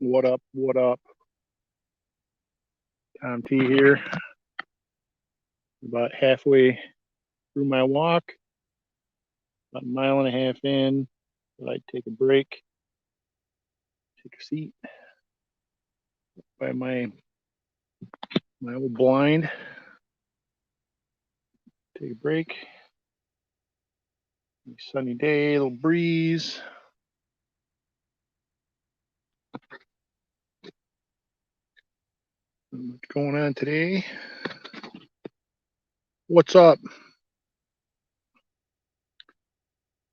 What up? What up? Thom T here. About halfway through my walk, about a mile and a half in. I'd take a break, take a seat by my old blind, take a break. Sunny day, a little breeze. Not much going on today. What's up?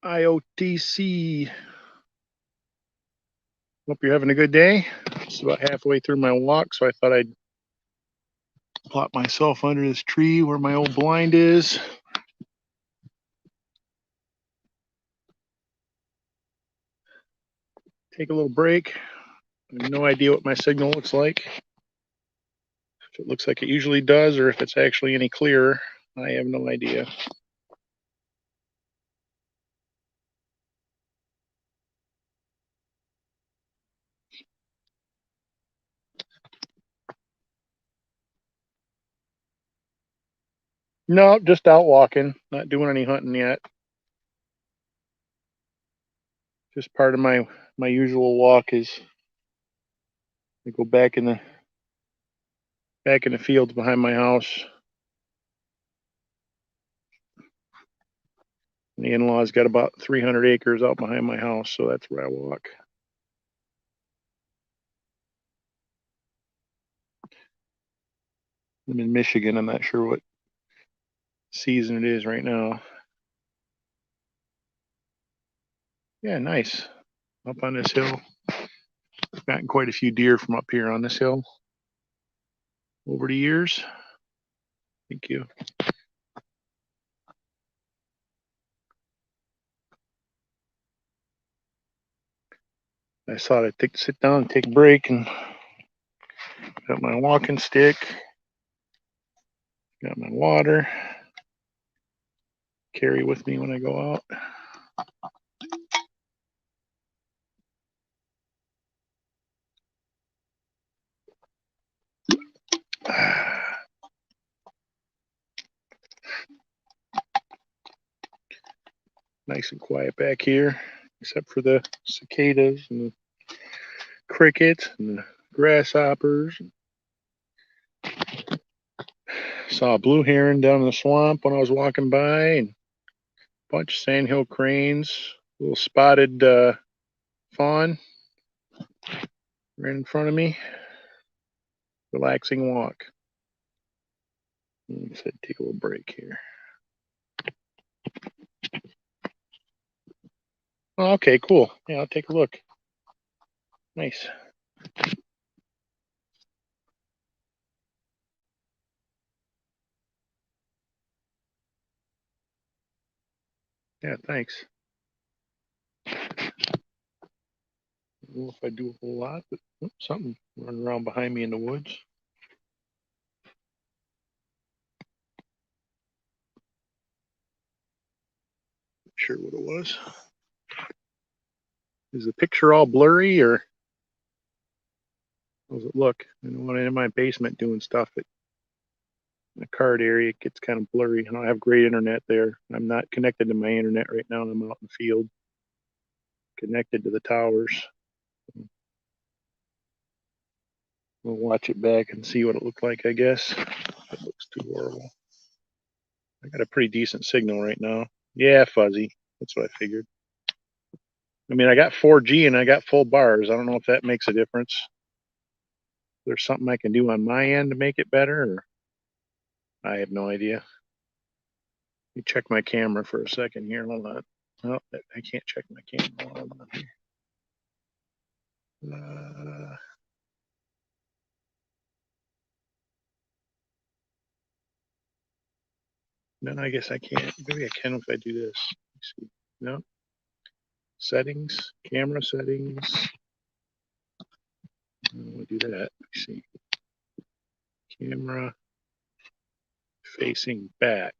IOTC. Hope you're having a good day. It's about halfway through my walk, so I thought I'd plop myself under this tree where my old blind is. Take a little break. I have no idea what my signal looks like. If it looks like it usually does, or if it's actually any clearer, I have no idea. No, just out walking, not doing any hunting yet. Just part of my usual walk is I go back in the fields behind my house. And the in-laws got about 300 acres out behind my house, so that's where I walk. I'm in Michigan. I'm not sure what season it is right now. Yeah, nice. Up on this hill. I've gotten quite a few deer from up here on this hill over the years. Thank you. I thought I'd sit down and take a break, and got my walking stick, got my water, carry with me when I go out. Nice and quiet back here, except for the cicadas and the crickets and the grasshoppers. Saw a blue heron down in the swamp when I was walking by, and a bunch of sandhill cranes, a little spotted fawn right in front of me. Relaxing walk. I said take a little break here. Oh, okay, cool. Yeah, I'll take a look. Nice. Yeah, thanks. I don't know if I do a whole lot, but something running around behind me in the woods. Not sure what it was. Is the picture all blurry, or how does it look? I know when I'm in my basement doing stuff, in the card area, it gets kind of blurry. I don't have great internet there. I'm not connected to my internet right now. I'm out in the field, connected to the towers. We'll watch it back and see what it looked like, I guess. It looks too horrible. I got a pretty decent signal right now. Yeah, fuzzy. That's what I figured. I mean, I got 4G and I got full bars. I don't know if that makes a difference. There's something I can do on my end to make it better, or I have no idea. Let me check my camera for a second here. Hold on. Oh, I can't check my camera. Hold on here. No, I guess I can't. Maybe I can if I do this. Let's see. No. Settings, camera settings. I'll do that. Let's see. Camera facing back.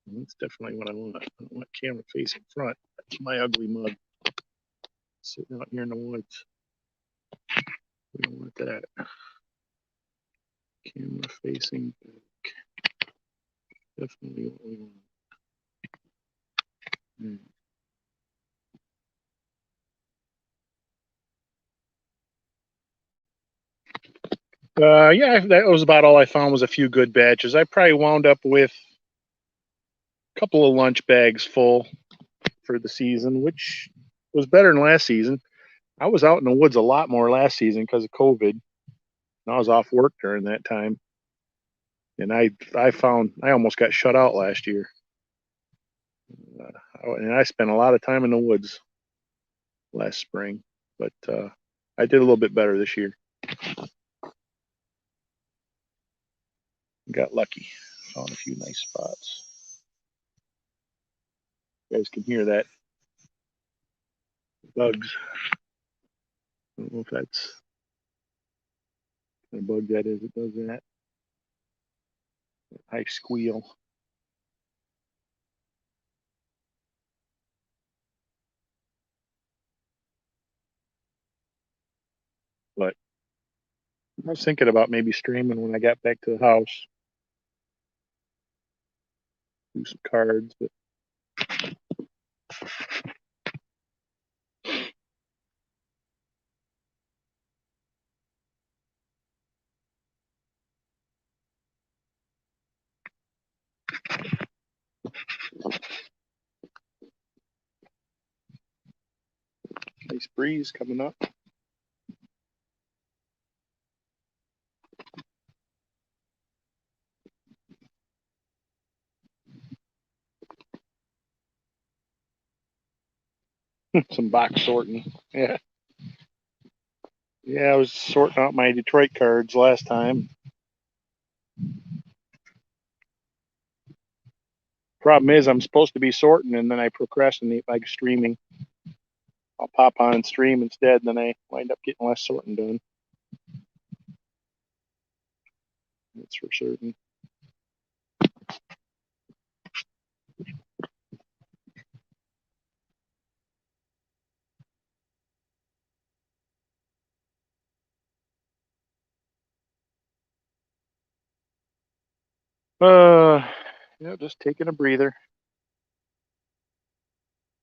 That's definitely what I want. I don't want camera facing front. That's my ugly mug sitting out here in the woods. We don't want that. Camera facing back. Definitely what we want. Yeah, that was about all I found was a few good batches. I probably wound up with a couple of lunch bags full for the season, which was better than last season. I was out in the woods a lot more last season because of COVID. I was off work during that time, and I found I almost got shut out last year. And I spent a lot of time in the woods last spring, but I did a little bit better this year. Got lucky, found a few nice spots. You guys can hear that bugs. I don't know if that's the bug that is. It does that. High squeal. But I was thinking about maybe streaming when I got back to the house. Do some cards, but nice breeze coming up. Some box sorting. Yeah. Yeah, I was sorting out my Detroit cards last time. Problem is, I'm supposed to be sorting, and then I procrastinate by streaming. I'll pop on and stream instead, and then I wind up getting less sorting done. That's for certain. Yeah, just taking a breather.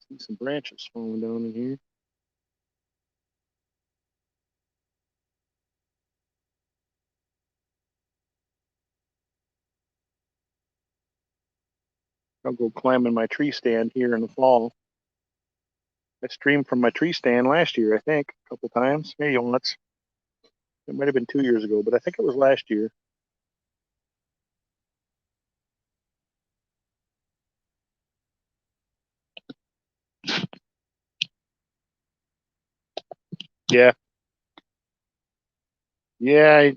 See some branches falling down in here. I'll go climb in my tree stand here in the fall. I streamed from my tree stand last year, I think, a couple times, maybe once. It might have been 2 years ago, but I think it was last year. Yeah, yeah,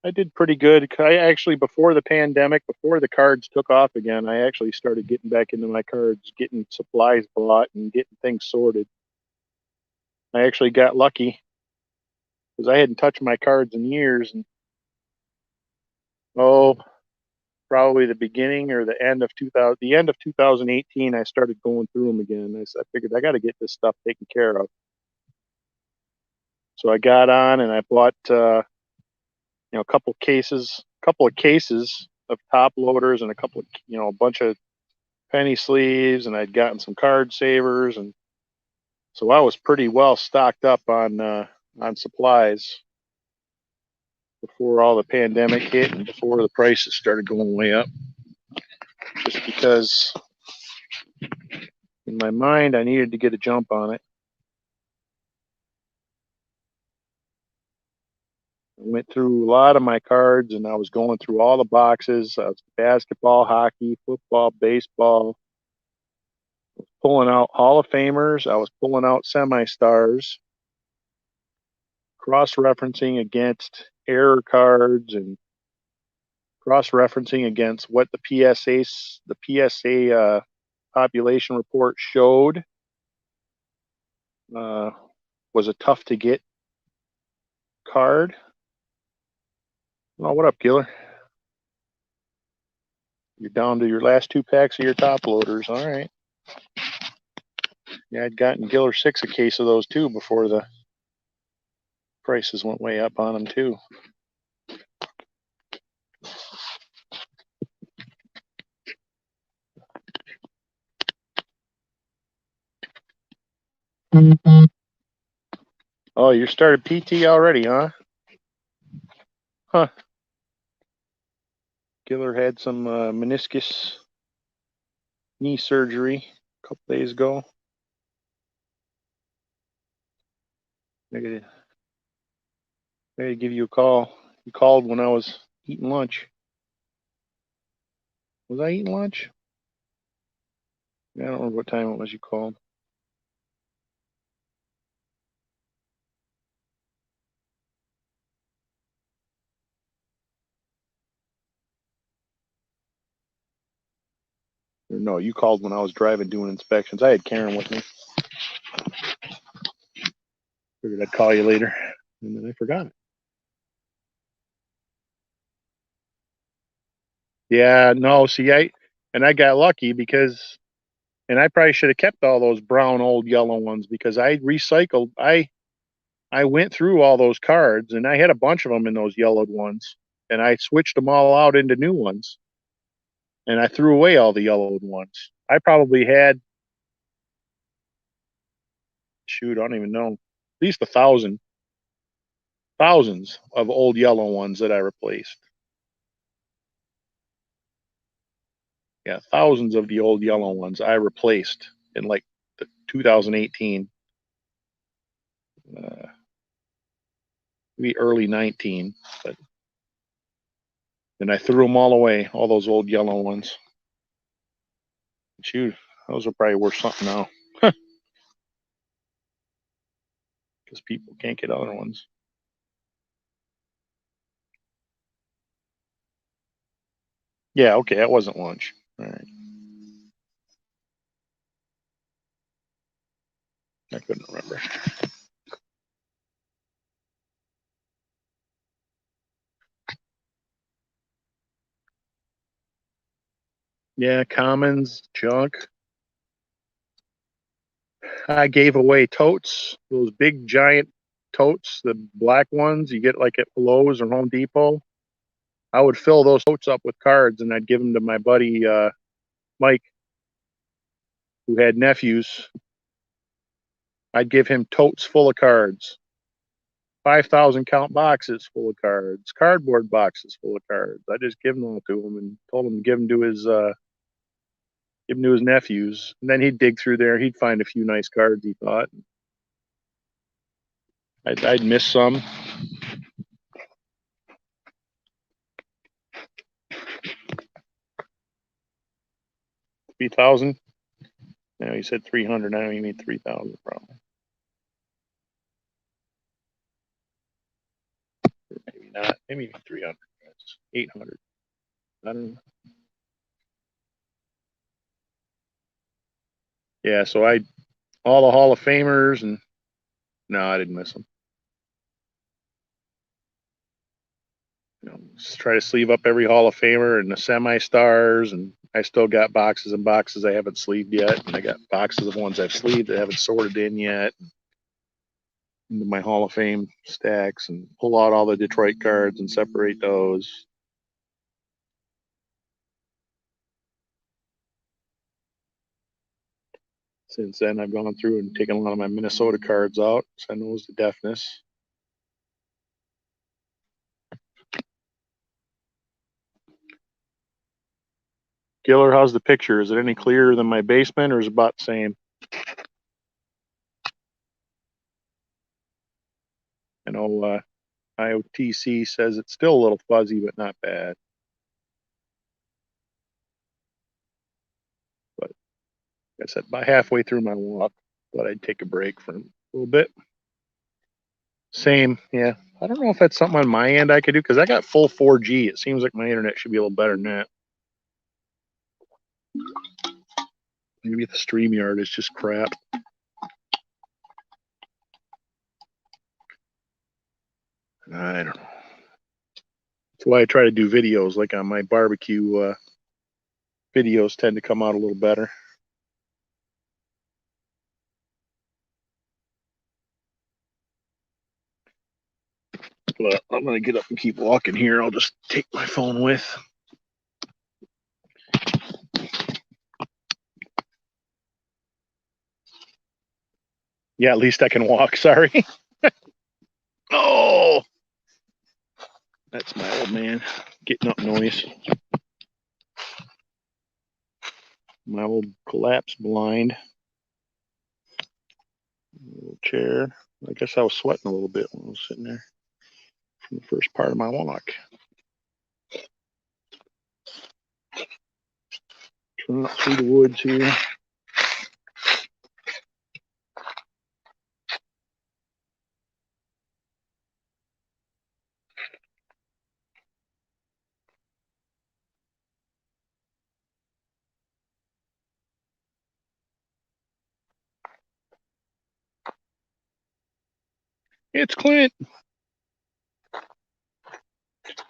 I did pretty good. I actually, before the pandemic, before the cards took off again, I actually started getting back into my cards, getting supplies bought, and getting things sorted. I actually got lucky because I hadn't touched my cards in years, and oh, probably the beginning or the end of 2000, the end of 2018, I started going through them again. I figured I got to get this stuff taken care of. So I got on and I bought, a couple of cases of top loaders and a couple of, a bunch of penny sleeves, and I'd gotten some card savers, and so I was pretty well stocked up on supplies before all the pandemic hit and before the prices started going way up. Just because in my mind I needed to get a jump on it. I went through a lot of my cards and I was going through all the boxes. Basketball, hockey, football, baseball. Pulling out Hall of Famers. I was pulling out semi-stars, cross-referencing against error cards and cross-referencing against what the PSA population report showed was a tough to get card. Oh, what up, Giller? You're down to your last 2 packs of your top loaders. All right. Yeah, I'd gotten Giller 6 a case of those too before the Prices went way up on them too. Oh, you started PT already, huh? Huh. Giller had some meniscus knee surgery a couple days ago. I gotta give you a call. You called when I was eating lunch. Was I eating lunch? I don't remember what time it was you called. Or no, you called when I was driving doing inspections. I had Karen with me. Figured I'd call you later, and then I forgot. Yeah, no, see, I got lucky because, and I probably should have kept all those brown old yellow ones because I recycled. I went through all those cards and I had a bunch of them in those yellowed ones, and I switched them all out into new ones, and I threw away all the yellowed ones. I probably had, shoot, I don't even know, at least thousands of old yellow ones that I replaced. Yeah, thousands of the old yellow ones I replaced in like the 2018, maybe early 19, but then I threw them all away, all those old yellow ones. Shoot, those are probably worth something now because people can't get other ones. Yeah, okay, that wasn't lunch. All right, I couldn't remember. Yeah, commons, junk. I gave away totes, those big giant totes, the black ones you get like at Lowe's or Home Depot. I would fill those totes up with cards and I'd give them to my buddy Mike, who had nephews. I'd give him totes full of cards, 5,000 count boxes full of cards, cardboard boxes full of cards. I just give them all to him and told him to give them to his nephews. And then he'd dig through there. He'd find a few nice cards he thought. I'd miss some. 3,000. No, he said 300. I don't even mean 3,000 probably. Maybe not. Maybe 300. 800. I don't know. Yeah, so all the Hall of Famers, and no, I didn't miss them. Just try to sleeve up every Hall of Famer and the semi-stars, and I still got boxes and boxes I haven't sleeved yet, and I got boxes of ones I've sleeved that haven't sorted in yet into my Hall of Fame stacks, and pull out all the Detroit cards and separate those. Since then, I've gone through and taken a lot of my Minnesota cards out, so I knows the deafness. Giller, how's the picture? Is it any clearer than my basement, or is it about the same? I know IOTC says it's still a little fuzzy, but not bad. But like I said, about halfway through my walk, thought I'd take a break for a little bit. Same, yeah. I don't know if that's something on my end I could do because I got full 4G. It seems like my internet should be a little better than that. Maybe the StreamYard is just crap. I don't know. That's why I try to do videos like on my barbecue. Videos tend to come out a little better. But I'm going to get up and keep walking here. I'll just take my phone with. Yeah, at least I can walk. Sorry. Oh, that's my old man getting up noise. My old collapsed blind. Little chair. I guess I was sweating a little bit when I was sitting there from the first part of my walk. Turning up through the woods here. It's Clint.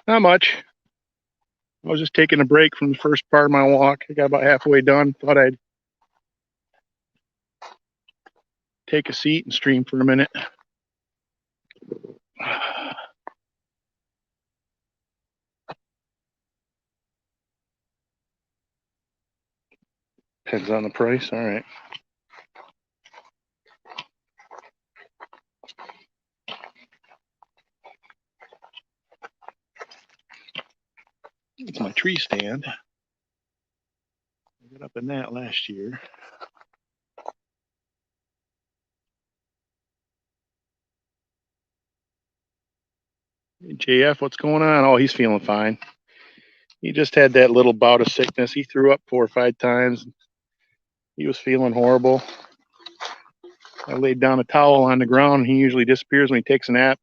Not much. I was just taking a break from the first part of my walk. I got about halfway done. Thought I'd take a seat and stream for a minute. Depends on the price. All right. It's my tree stand. I got up in that last year. Hey, JF, what's going on? Oh, he's feeling fine. He just had that little bout of sickness. He threw up 4 or 5 times. He was feeling horrible. I laid down a towel on the ground. He usually disappears when he takes a nap.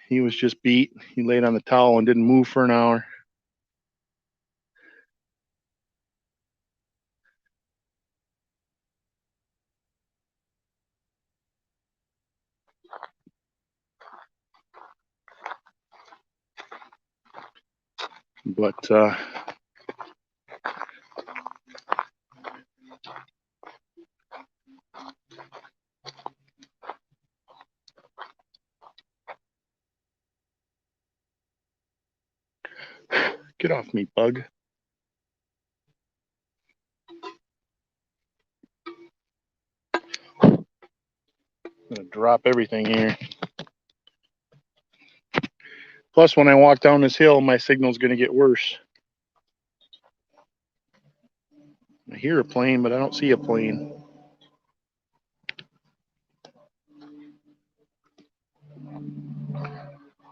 He was just beat. He laid on the towel and didn't move for an hour. But get off me, bug. I'm gonna drop everything here. Plus, when I walk down this hill, my signal's gonna get worse. I hear a plane, but I don't see a plane.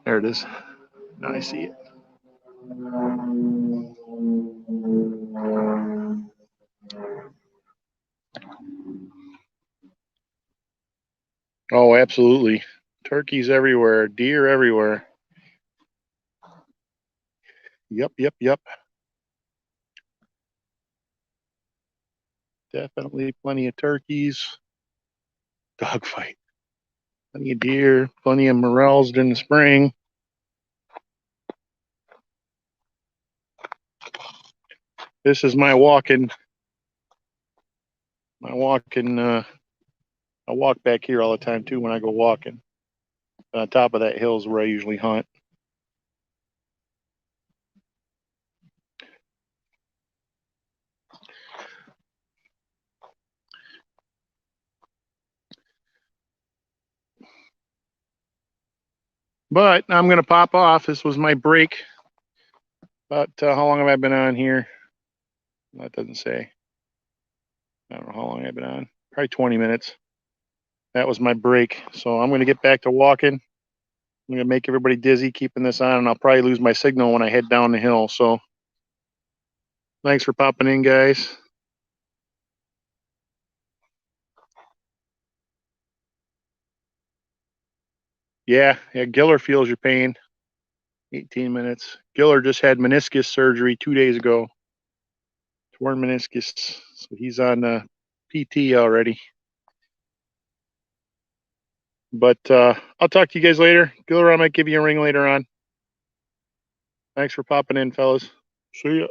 There it is. Now I see it. Oh, absolutely. Turkeys everywhere, deer everywhere. Yep. Definitely plenty of turkeys. Dogfight. Plenty of deer, plenty of morels during the spring. This is my walking. I walk back here all the time too when I go walking. On top of that hill is where I usually hunt. But I'm going to pop off. This was my break. About how long have I been on here? That doesn't say. I don't know how long I've been on. Probably 20 minutes. That was my break. So I'm going to get back to walking. I'm going to make everybody dizzy keeping this on, and I'll probably lose my signal when I head down the hill. So thanks for popping in, guys. Yeah, Giller feels your pain. 18 minutes. Giller just had meniscus surgery 2 days ago. Torn meniscus. So he's on PT already. But I'll talk to you guys later. Giller, I might give you a ring later on. Thanks for popping in, fellas. See ya.